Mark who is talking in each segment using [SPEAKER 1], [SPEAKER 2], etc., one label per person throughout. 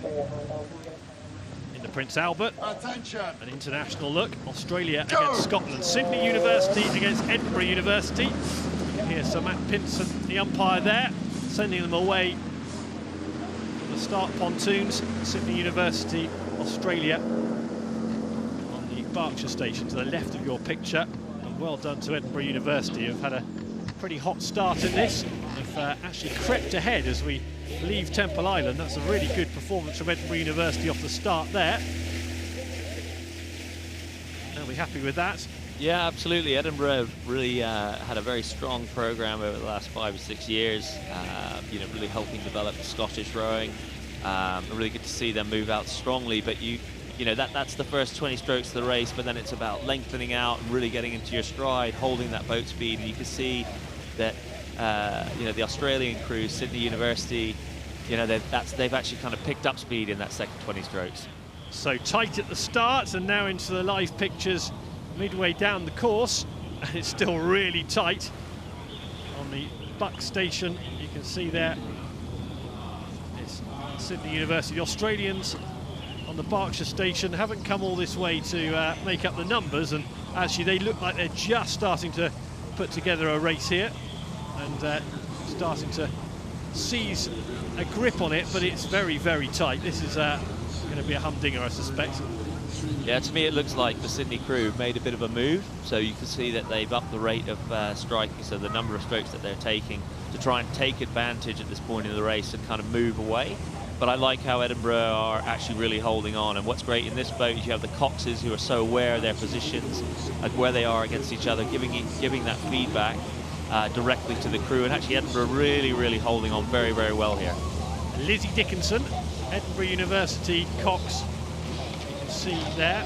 [SPEAKER 1] In the Prince Albert, an international look. Australia against Scotland. Sydney University against Edinburgh University. You can hear Sir Matt Pinson, the umpire there, sending them away from the start pontoons. Sydney University, Australia, on the Berkshire station to the left of your picture. And well done to Edinburgh University, who've had a pretty hot start in this. They've actually crept ahead as we leave Temple Island. That's a really good performance from Edinburgh University off the start there. Are we happy with that?
[SPEAKER 2] Yeah, absolutely. Edinburgh really had a very strong program over the last 5 or 6 years, you know, really helping develop Scottish rowing. Really good to see them move out strongly, but you know, that's the first 20 strokes of the race, but then it's about lengthening out and really getting into your stride, holding that boat speed, and you can see that you know, the Australian crew, Sydney University, you know, they've actually kind of picked up speed in that second 20 strokes.
[SPEAKER 1] So tight at the start, and now into the live pictures midway down the course, and it's still really tight on the Buck station. You can see there it's Sydney University. The Australians on the Berkshire station haven't come all this way to make up the numbers, and actually they look like they're just starting to put together a race here and starting to seize a grip on it, but it's very, very tight. This is going to be a humdinger, I suspect.
[SPEAKER 2] Yeah, to me it looks like the Sydney crew made a bit of a move, so you can see that they've upped the rate of striking, so the number of strokes that they're taking to try and take advantage at this point in the race and kind of move away. But I like how Edinburgh are actually really holding on, and what's great in this boat is you have the Coxes who are so aware of their positions and where they are against each other, giving that feedback directly to the crew, and actually Edinburgh really, really holding on very, very well here.
[SPEAKER 1] Lizzie Dickinson, Edinburgh University Cox, you can see there.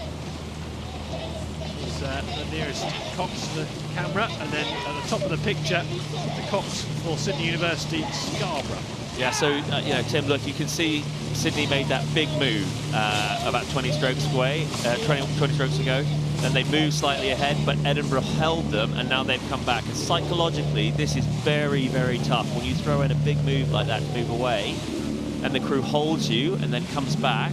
[SPEAKER 1] She's the nearest Cox to the camera, and then at the top of the picture, the Cox for Sydney University, Scarborough.
[SPEAKER 2] Yeah, so, you know, Tim, look, you can see Sydney made that big move about 20 strokes away, 20 strokes ago. Then they moved slightly ahead, but Edinburgh held them, and now they've come back. And psychologically, this is very, very tough. When you throw in a big move like that to move away, and the crew holds you and then comes back,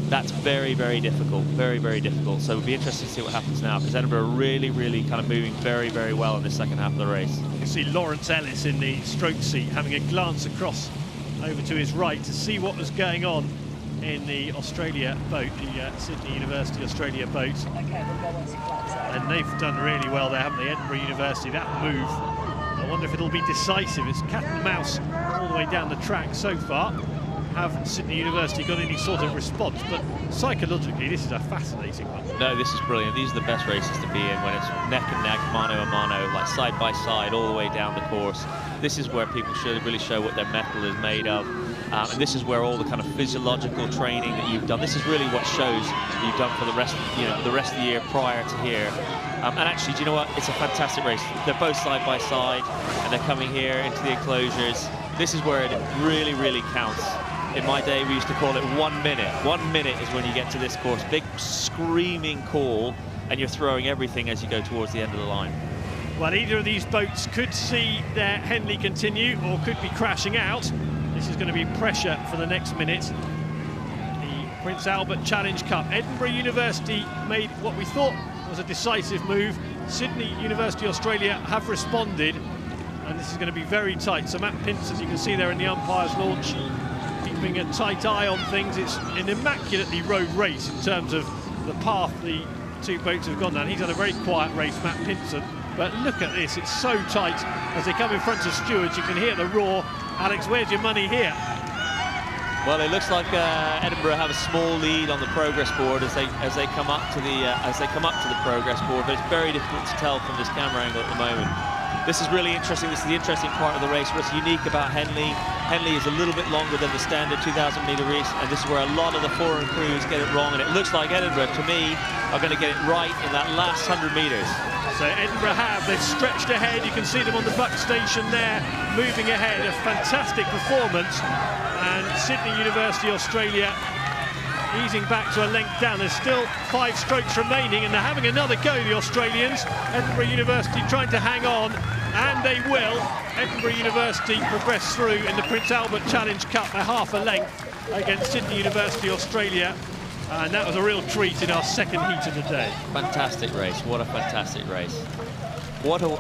[SPEAKER 2] that's very, very difficult, very, very difficult. So it'll be interesting to see what happens now, because Edinburgh are really, really kind of moving very, very well in the second half of the race.
[SPEAKER 1] You can see Lawrence Ellis in the stroke seat having a glance across over to his right to see what was going on in the Australia boat, the Sydney University Australia boat. And they've done really well there, haven't they? Edinburgh University, that move. I wonder if it'll be decisive. It's cat and mouse all the way down the track so far. Have Sydney University got any sort of response? But psychologically, this is a fascinating one.
[SPEAKER 2] No, this is brilliant. These are the best races to be in, when it's neck and neck, mano a mano, like side by side, all the way down the course. This is where people should really show what their metal is made of. And this is where all the kind of physiological training that you've done, this is really what shows you've done for the rest, the rest of the year prior to here. And actually, do you know what? It's a fantastic race. They're both side by side, and they're coming here into the enclosures. This is where it really, really counts. In my day, we used to call it 1 minute. 1 minute is when you get to this course. Big screaming call, and you're throwing everything as you go towards the end of the line.
[SPEAKER 1] Well, either of these boats could see their Henley continue or could be crashing out. This is going to be pressure for the next minute. The Prince Albert Challenge Cup. Edinburgh University made what we thought was a decisive move. Sydney University Australia have responded, and this is going to be very tight. So Matt Pinson, you can see there in the umpire's launch, keeping a tight eye on things. It's an immaculately rowed race in terms of the path the two boats have gone down. He's had a very quiet race, Matt Pinson, but look at this, it's so tight. As they come in front of stewards, you can hear the roar. Alex, where's your money here?
[SPEAKER 2] Well, it looks like Edinburgh have a small lead on the progress board as they come up to the progress board, but it's very difficult to tell from this camera angle at the moment. This is really interesting. This is the interesting part of the race. What's unique about Henley? Henley is a little bit longer than the standard 2,000-metre race, and this is where a lot of the foreign crews get it wrong. And it looks like Edinburgh, to me, are going to get it right in that last 100 metres.
[SPEAKER 1] So Edinburgh they've stretched ahead. You can see them on the Buck station there, moving ahead. A fantastic performance. And Sydney University Australia easing back to a length down. There's still 5 strokes remaining, and they're having another go, the Australians. Edinburgh University trying to hang on, and they will. Edinburgh University progress through in the Prince Albert Challenge Cup by half a length. against Sydney University, Australia. And that was a real treat in our second heat of the day.
[SPEAKER 2] Fantastic race. What a fantastic race. What a